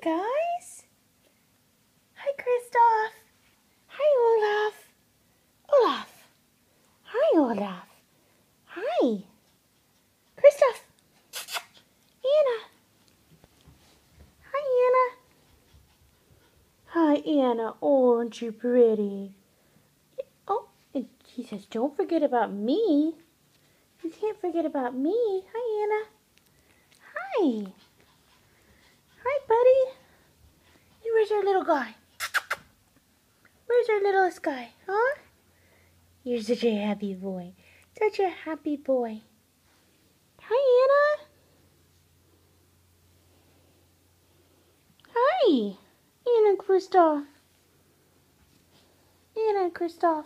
guys. Hi, Kristoff. Hi, Olaf. Olaf. Hi, Olaf. Hi. Kristoff. Anna. Hi, Anna. Hi, Anna. Oh, aren't you pretty? Oh, and he says, don't forget about me. You can't forget about me. Hi, Anna. Hi. Hi, buddy. Hey, where's our little guy? Where's our littlest guy, huh? You're such a happy boy. Such a happy boy. Hi, Anna. Hi. Anna Kristoff. Anna Kristoff.